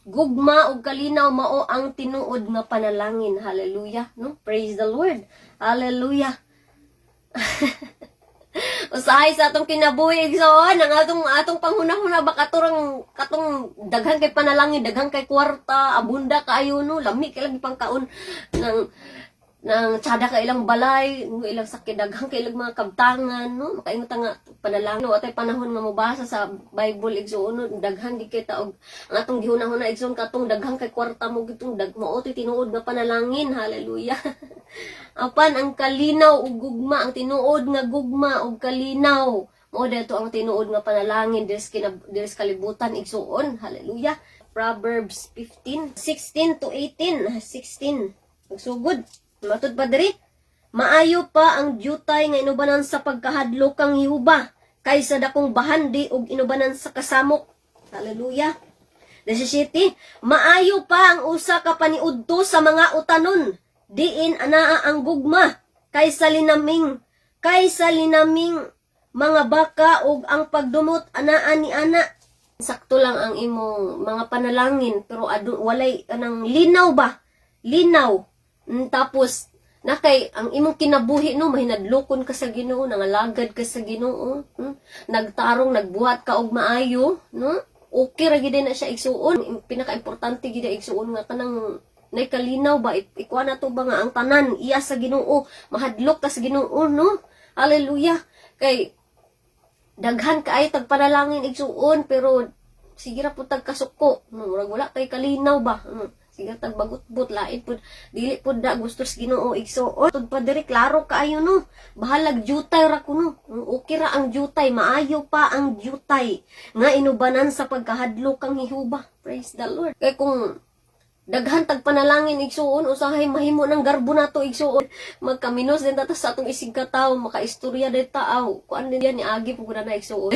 Gugma ug kalinaw mao ang tinuod nga panalangin. Hallelujah, no? Praise the Lord. Hallelujah. Usahay sa atong kinabuhi igsoon ang atong panghuna-huna ba katong daghan kay panalangin, daghan kay kwarta, abunda kaayo no, lami kay lagi pangkaon ng tsada ka ilang balay, ilang sakit, daghan kay ilang mga kabtangan no, makaingot nga panalangin no, atay panahon nga mobasa sa Bible igsoon no, daghan di kita og ang atong gihuna-huna igsoon katong daghan kay kwarta mo gitong mao tinuod nga panalangin. Hallelujah. Apan ang kalinaw ug gugma, ang tinuod nga gugma ug kalinaw mo dito ang tinuod nga panalangin diris kalibutan igsuon. Hallelujah. Proverbs 15:16 to 18. 16. Magsugod. Matud pa diri. Maayo pa ang jutay nga inubanan sa pagkahadlok kang Yehova kaysa dakong bahandi ug inubanan sa kasamok. Hallelujah. 17. Maayo pa ang usa ka paniudto sa mga utanon, diin anaa ang gugma kaysa linaming mga baka ug ang pagdumot anaa ni ana. Sakto lang ang imong mga panalangin pero walay kanang linaw ba? Linaw. Tapos nakay ang imong kinabuhi no, mahinadlokon ka sa Ginoo, nangalagad ka sa Ginoo, nagtarong, nagbuhat ka og maayo, no? Okay ra gid na siya igsuon. Pinaka-importante gid igsuon nga kanang nay kalinaw ba ikuha na to ba nga ang tanan iya sa Ginoo, mahadlok ta sa Ginoo no. Hallelujah. Kay daghan kaay tagpanalangin igsuon pero sige ra pud tag kasuko no, wala kay kalinaw ba. Sige tag bagot-but lain pud dili pud da gusto sa Ginoo igsuon. Tud pa diri klaro kaayo no. Bahalag jutay ra kuno. Okay ra ang jutay, maayo pa ang jutay nga inubanan sa pagkahadlok kang Jehova. Praise the Lord. Kay kung daghan tag panalangin igsuon usahay mahimo ng garbo nato igsuon, magkaminos din ta sa atong isig ka tawo, makaistorya din taaw kuan din yan ni agi pud na igsuon.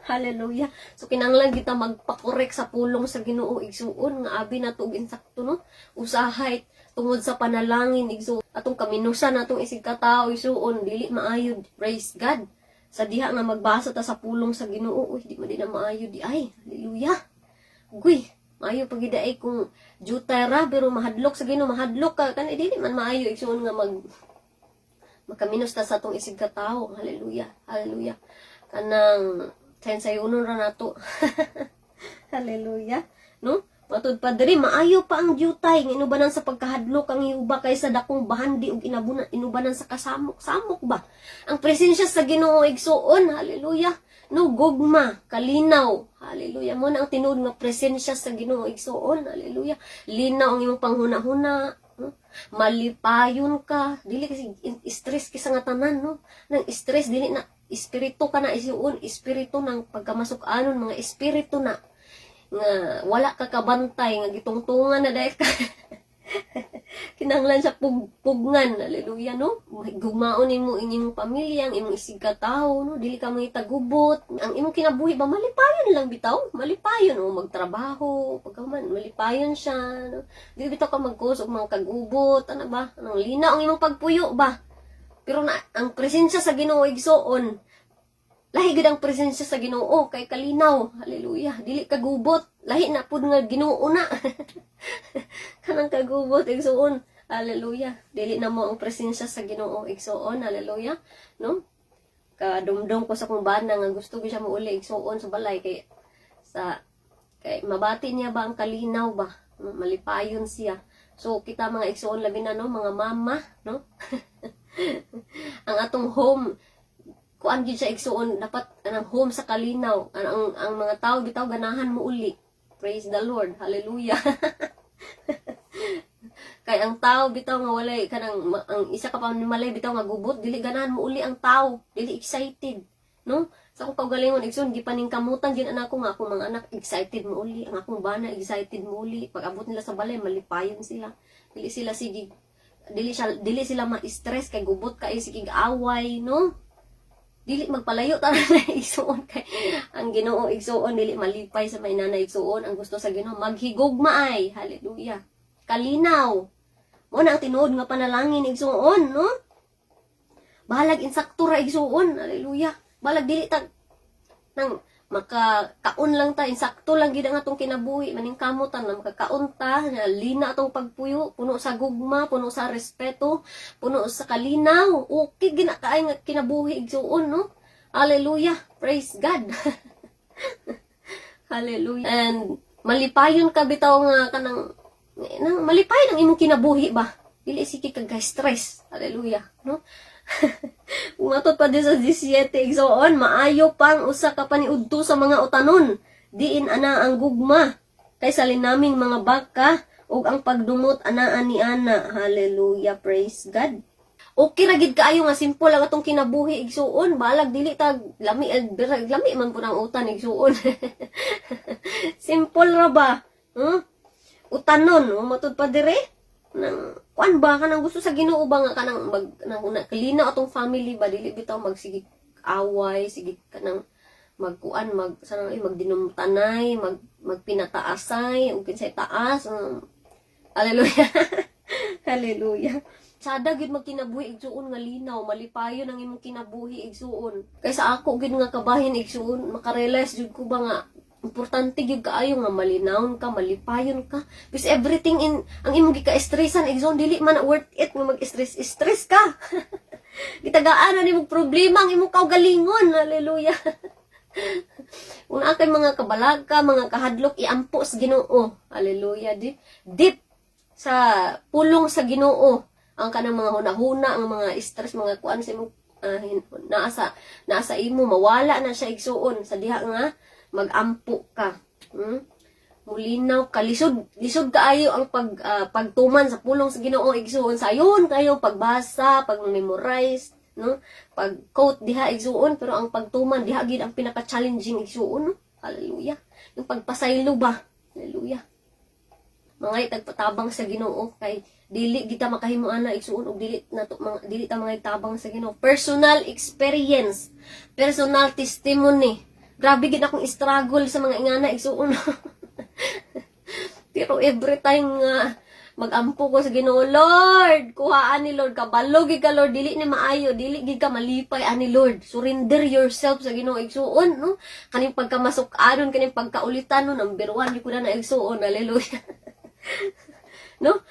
Hallelujah. So kinahanglan kita magpakorek sa pulong sa Ginoo igsuon nga abi nato og insakto no. Usahay tungod sa panalangin igsuon atong kaminusan natong isig ka tawo igsuon dili maayod. Praise God. Sa diha nga magbasa ta sa pulong sa Ginoo, di man din na maayod di ay. Hallelujah. Guy, maayo pag ay kung jutay ra pero mahadlok sa Ginoo, mahadlok ka kan dili man maayo igsuon nga magkaminos ta sa atong isig ka tawo. Hallelujah. Hallelujah. Kanang sayunon ra nato. Hallelujah. No? Matud pa diri maayo pa ang jutay nga inubanan sa pagkahadlok kang Jehova kaysa dakong bahandi ug inubanan sa kasamok ba. Ang presensya sa Ginoo igsuon. Hallelujah. No gugma, kalinaw. Hallelujah. Mo na ang tinuod nga presensya sa Ginoo igsuon. Hallelujah. Linaw ang imong panghuna-huna. Malipayon ka. Dili kasi stress kisa nga tanan no. Nang stress dili na espiritu ka na isuon, espiritu ng pagkamasok anon mga espiritu na nga wala ka kabantay nga gitungtungan na dahil ka kinahanglan sa pugngan. Hallelujah no. Gugmaon nimo inyong pamilya, ang imong isig ka tawo no, dili ka mangitagubot. Ang imong kinabuhi ba malipayon lang bitaw, malipayon o magtrabaho, pagkaman malipayon siya no. Dili bitaw ka magkusog mga kagubot, ano ba? Anong linaw ang imong pagpuyo ba? Pero na, ang presensya sa Ginoo igsuon, lahi gid ang presensya sa Ginoo kay kalinaw. Hallelujah. Dili kagubot, lahi na pud nga Ginoo na. Kanang kagubot igsuon. Hallelujah. Dili na mo ang presensya sa Ginoo igsuon. Hallelujah. No? Kadumdum ko sa kong bana nga gusto ko siya mauli igsuon sa balay kay mabati niya ba ang kalinaw ba? Malipayon siya. So kita mga igsuon labi na no, mga mama, no? Ang atong home kuan gid siya igsuon dapat anang home sa kalinaw ang mga tao bitaw ganahan mo uli. Praise the Lord. Hallelujah. Kay ang tao bitaw nga walay kanang ang isa ka pa malay bitaw nga gubot dili ganahan mo uli ang tao, dili excited no. Sa akong kaugalingon igsoon gipaning kamutan gid anak ko nga akong mga anak excited mo uli, ang akong bana excited mo uli. Pag abot nila sa balay malipayon sila, dili sila ma-stress kay gubot kay sige away no. Dili magpalayo ta na igsuon kay ang Ginoo igsuon dili malipay sa may nanay igsuon. Ang gusto sa Ginoo maghigugma ay. Hallelujah. Kalinaw. Mo na ang tinuod nga panalangin igsuon no. Bahalag insakto ra igsuon. Hallelujah. Balag dili tag nang makakaon lang ta, insakto lang gid ang atong kinabuhi, maning kamutan na makakaon ta, na lina atong pagpuyo, puno sa gugma, puno sa respeto, puno sa kalinaw. Okay gina kaay nga kinabuhi igsuon, no? Hallelujah. Praise God. Hallelujah. And malipayon ka bitaw nga kanang malipayon ang imong kinabuhi ba? Dili sige kag stress. Hallelujah, no? Umatot pa din sa 17 igsoon, maayo pang usa ka paniudto sa mga utanon. Diin ana ang gugma kaysa linaming mga baka ug ang pagdumot anaa ni ana. Hallelujah, praise God. Okay ra gid kaayo nga simple lang atong kinabuhi igsuon, balag dili tag lami lami man pud ang utan igsuon. Simple ra ba? Utanon, umatud pa dire nang kuan ba kanang gusto sa Ginoo ba nga kanang kalinaw atong family ba, dili bitaw magsige away, sige kanang magkuan magdinumtanay, magpinataasay ug kinsay taas. Hallelujah. Hallelujah. Sada gid magkinabuhi igsuon nga linaw, malipayon ang imong kinabuhi igsuon. Kaysa ako gid nga kabahin igsuon, makarealize jud ko ba nga importante gyud kaayo nga malinawon ka, malipayon ka. Because everything ang imong gika-stressan igsoon dili man worth it nga mag-stress ka. Gitagaan na nimo problema ang imong kaugalingon. Hallelujah. Una kay mga kabalag ka, mga kahadlok iampo sa Ginoo. Hallelujah. Deep sa pulong sa Ginoo ang kanang mga hunahuna, ang mga stress, mga kuan sa imong naasa imo mawala na siya igsuon sa diha nga magampo ka. Mulinaw ka, lisod kaayo ang pagtuman sa pulong sa Ginoo igsuon, sayon kayo pagbasa, pag-memorize, no? Pag-quote diha igsuon, pero ang pagtuman diha gid ang pinaka-challenging igsuon, no? Hallelujah. Yung pagpasaylo ba? Hallelujah. Mga tagpatabang sa Ginoo kay dili kita makahimo ana igsuon og dili ta mga tabang sa Ginoo. Personal experience, personal testimony. Grabe gid akong struggle sa mga ingana igsuon. Pero every time nga magampo ko sa Ginoo, Lord, kuhaan ni Lord, kabalo gid ka Lord, dili ni maayo, dili gid ka malipay ani Lord. Surrender yourself sa Ginoo igsuon, no? Kaning pagkamasuk-anon, kaning pagkaulitan no, number 1 gyud ko na igsuon. Hallelujah. No?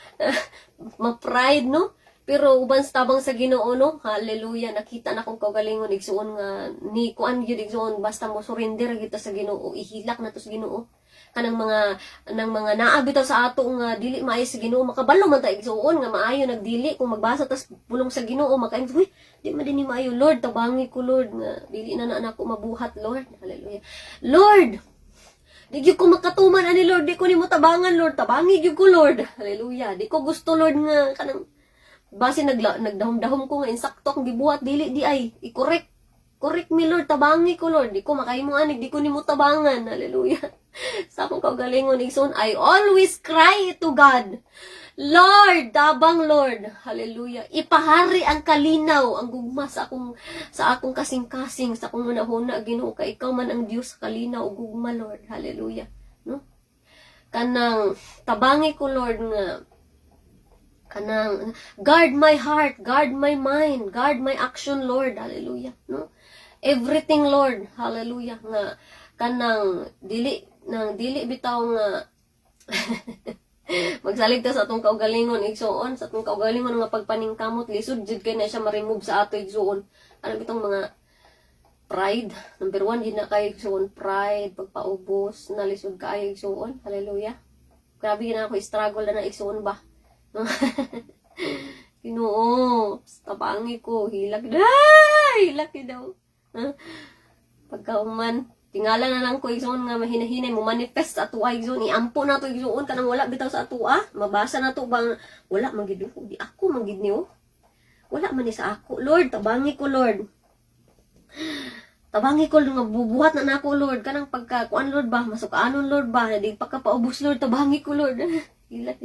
Ma-pride, no? Pero uban sa tabang sa Ginoo, no? Hallelujah. Nakita na kong kaugalingon igsuon nga ni kuan gyud igsuon, basta mo surrender kita sa Ginoo, ihilak na to sa Ginoo. Kanang mga naa bitaw sa ato nga dili maayo sa Ginoo, makabalo man ta igsuon nga maayo nagdili kung magbasa tas pulong sa Ginoo makain, uy, di man din ni maayo Lord, tabangi ko Lord nga dili na nako mabuhat Lord. Hallelujah. Lord, di gyud ko makatuman ani Lord, di ko nimo tabangan Lord, tabangi gyud ko Lord. Hallelujah. Di ko gusto Lord nga kanang base nagdahom-dahom ko nga insakto ang gibuhat dili di ay i-correct me Lord, tabangi ko Lord, di ko makahimo ani, di ko nimo tabangan. Hallelujah. Sa akong kaugalingon igsoon, I always cry to God, Lord, tabang Lord. Hallelujah. Ipahari ang kalinaw, ang gugma sa akong kasing-kasing, sa akong hunahuna Ginoo, kay ikaw man ang Dios sa kalinaw ug gugma Lord. Hallelujah. No? Kanang tabangi ko Lord nga kanang guard my heart, guard my mind, guard my action Lord. Hallelujah. No? Everything Lord. Hallelujah. Nga kanang dili bitaw nga magsalig ta sa atong kaugalingon igsuon, sa atong kaugalingon nga pagpaningkamot lisod jud kay na siya ma-remove sa ato igsuon. Ano bitong mga pride, number 1 gid na kay igsuon, pride, pagpaubos, nalisod kaayo igsuon. Hallelujah. Grabe gid na ako struggle na igsuon ba. Ginoo, tabangi ko, hilak daw. Pagkauman tingala na lang ko igsoon nga mahinahinay mo manifest sa atuwa igsoon, iampo na to igsoon kanang wala bitaw sa atuwa, mabasa na to bang wala man gid ko, di ako man gid niyo, wala man ni sa ako Lord, tabangi ko Lord, tabangi ko nga bubuhat na nako Lord, kanang pagka kuan Lord ba, masukaanon Lord ba, di pa ka paubos Lord, tabangi ko Lord. Hila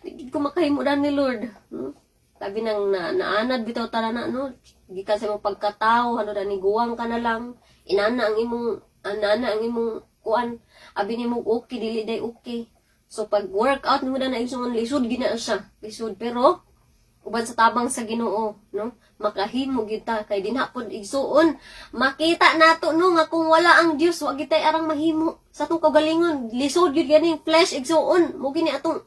di ko makahimo ni Lord, no? Sabi nang naanad bitaw tara na, no? Gikan sa imong pagkatao, ano ni guwang ka na lang, inana ang imong kuan, abi nimo okay dili day okay. So pag workout mo na isong lisod gina siya, lisod, pero uban sa tabang sa Ginoo, no? Makahimo gyud ta kay dinhapon igsuon. Makita nato no nga kung wala ang Dios wa gyud tay arang mahimo. Sa atong kagalingon, lisod gyud ganing flesh igsuon. Mo gini atong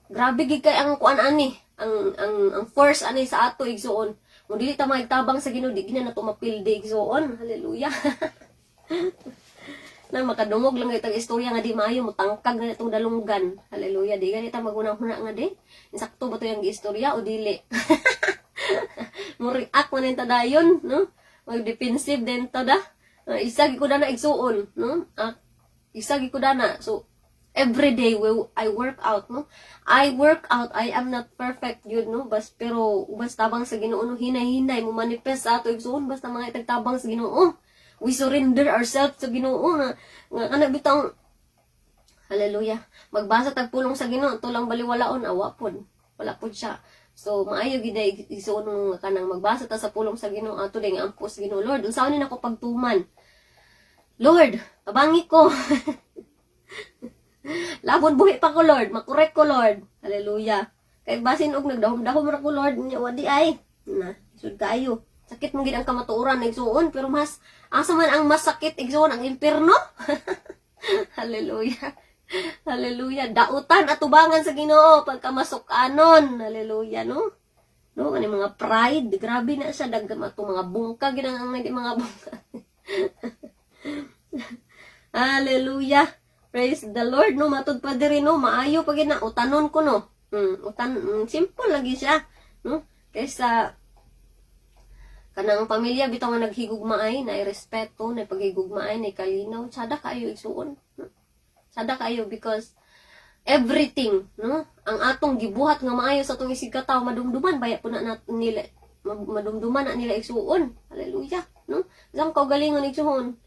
grabe gid kay ang kuan ani, ang force ani sa ato igsuon. Mo dili ta magtabang sa Ginoo, di gina nato mapildi igsuon. Hallelujah. Na makadungog lang itong istorya nga di maayo mo tangkag na itong dalunggan. Hallelujah. Di ganita magunang-huna nga di. Insakto ba to yung istorya o dili? Mo react man ta dayon, no? Mag-defensive din to da. Isa gi ko na igsuon, no? Isa gi ko na. So every day I work out, no? I work out. I am not perfect yun, no? Pero basta tabang sa Ginoo, no? Hinay-hinay mo manifest sa ato igsuon basta mga itagtabang sa Ginoo. We surrender ourselves sa Ginoo nga kana bitang hallelujah. Magbasa tag pulong sa Ginoo tulang baliwalaon awa pod. Wala pod siya. So maayo gid isuon nga kanang magbasa ta sa pulong sa Ginoo ato ding ampos Ginoo. Lord, unsaon ni nako pagtuman? Lord, tabangi ko. Labon buhi pa ko Lord, makorek ko Lord. Hallelujah. Kay basin og nagdahom-dahom ra ko Lord, nya wadi ay. Na, sud kayo. Sakit mo gid ang kamatuoran igsuon pero mas asa man ang mas sakit igsuon ang impierno. Hallelujah. Hallelujah. Dautan at tubangan sa Ginoo pagkamasukanon. Hallelujah, no? No, ani mga pride, grabe na siya dagam ato mga bungka ginang hindi mga bungka. Hallelujah. Praise the Lord, no? Matud pa diri no, maayo pa gid na utanon ko no. Simple lagi siya, no? Kaysa kanang pamilya bitaw nga naghigugmaay na respeto na paghigugmaay na kalinaw sada kayo igsuon. Sada kayo because everything, no, ang atong gibuhat nga maayo sa atong isig kataw madumduman baya po na nila madumduman na nila igsuon. Hallelujah, no? Isang kaugalingon igsuon,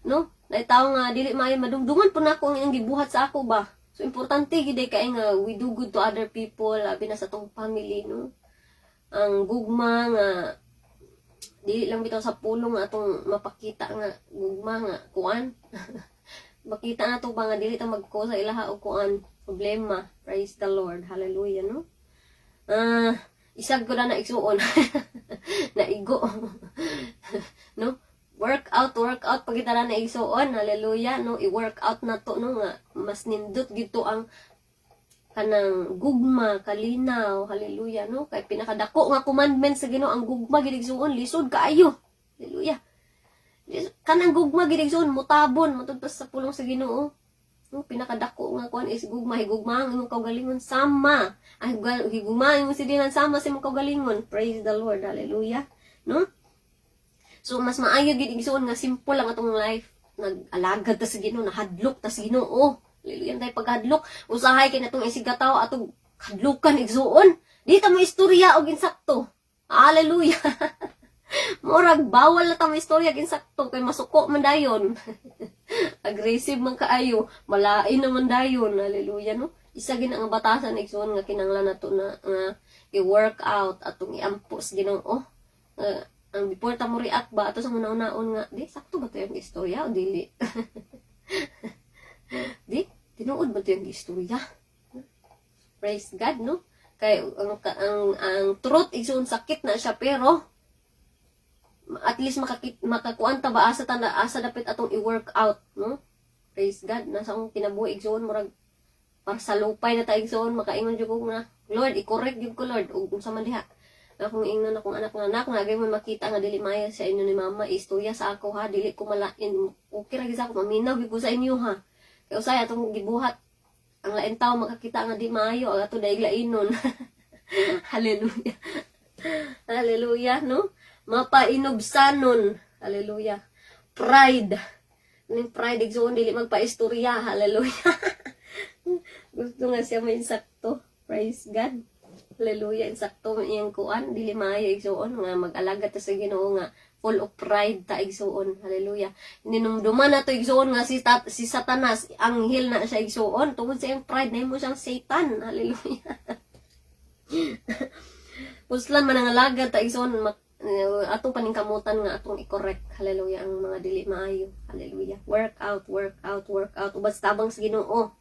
no? Dahil tao nga dili maayo madumduman po na ako ang gibuhat sa ako ba. So importante gid kay nga we do good to other people abi na sa atong family, no? Ang gugma nga dili lang bitaw sa pulong nga atong mapakita nga gugma nga kuan. Makita na to ba nga dili ta magko sa ilaha og kuan problema. Praise the Lord. Hallelujah, no? Isag ko na igsuon. Naigo. No? Work out pagita na igsuon. Hallelujah, no? I-work out na to no nga mas nindot gito ang kanang gugma, kalinaw, hallelujah, no? Kay pinakadako nga commandment sa Ginoo ang gugma gid igsuon, lisod kaayo. Hallelujah. Kanang gugma gid igsuon, mutabon matud pa sa pulong sa Ginoo. No, pinakadako nga kuan is gugma, higugma ang imong kaugalingon sama. Ay higugma imong sidinan sama sa imong kaugalingon. Praise the Lord. Hallelujah. No? So mas maayo gid igsuon nga simple lang atong life. Nag-alagad ta sa Ginoo, nahadlok ta sa Ginoo. Hallelujah, tayo paghadlok. Usahay kay natong isigataw atong hadlukan igsuon. Di ta mo istorya og insakto. Hallelujah. Murag bawal na ta mo istorya og insakto kay masuko man dayon. Aggressive man kaayo, malain naman dayon. Hallelujah, no? Isa gid ang batasan igsuon nga kinahanglan nato na i-work out atong iampos Ginoo. Ang before ta mo react ba ato sa una-unaon nga, di sakto ba to yung istorya o dili? Di, tinuod ba ito yung istorya? Praise God, no? Kay ang truth igsoon sakit na siya pero at least makakuan ta ba asa dapit atong i-work out, no? Praise God, nasa akong kinabuhi igsoon murag para sa lupay na ta igsoon makaingon jud ko na Lord, i-correct jud ko Lord ug unsa man diha. Akong ingnon akong anak nga agay mo makita nga dili maayo sa inyo ni mama istorya sa ako ha, dili ko malain okay ra gid ako maminaw gid ko sa inyo ha. Kaya usay atong gibuhat ang lain tao makakita nga di maayo ato daig lainon. Hallelujah. Hallelujah, no? Mapainobsanon. Hallelujah. Pride. Ning pride igsuon dili magpaistorya. Hallelujah. Gusto nga siya may insakto. Praise God. Hallelujah. Insakto iyang kuan dili maayo igsuon nga mag-alaga ta sa Ginoo nga full of pride ta igsuon. Hallelujah. Ninumduman na to igsuon nga si Satanas, anghel na siya igsuon. Tungod sa iyang pride, nahimo siyang Satan. Hallelujah. Puslan man ang alagad ta igsuon atong paningkamutan nga atong i-correct. Hallelujah. Ang mga dili maayo. Hallelujah. Work out. Ubas tabang sa Ginoo.